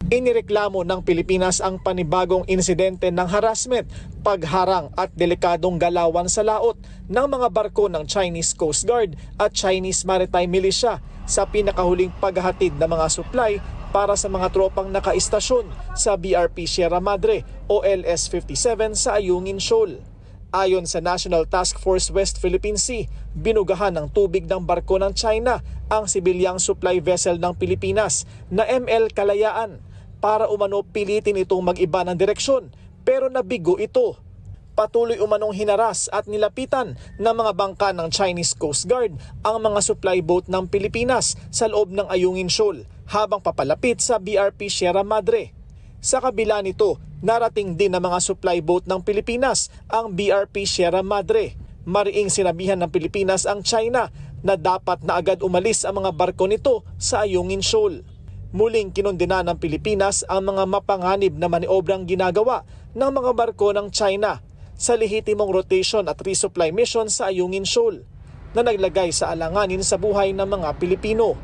Inireklamo ng Pilipinas ang panibagong insidente ng harassment, pagharang at delikadong galawan sa laot ng mga barko ng Chinese Coast Guard at Chinese Maritime Militia sa pinakahuling paghahatid ng mga supply para sa mga tropang nakaistasyon sa BRP Sierra Madre o LS-57 sa Ayungin Shoal. Ayon sa National Task Force West Philippine Sea, binugahan ng tubig ng barko ng China ang sibilyang supply vessel ng Pilipinas na ML Kalayaan para umano pilitin itong mag-iba ng direksyon, pero nabigo ito. Patuloy umanong hinaras at nilapitan ng mga bangka ng Chinese Coast Guard ang mga supply boat ng Pilipinas sa loob ng Ayungin Shoal habang papalapit sa BRP Sierra Madre. Sa kabila nito, narating din ng mga supply boat ng Pilipinas ang BRP Sierra Madre. Mariing sinabihan ng Pilipinas ang China na dapat na agad umalis ang mga barko nito sa Ayungin Shoal. Muling kinondena ng Pilipinas ang mga mapanganib na maniobrang ginagawa ng mga barko ng China sa lehitimong rotation at resupply mission sa Ayungin Shoal na naglagay sa alanganin sa buhay ng mga Pilipino.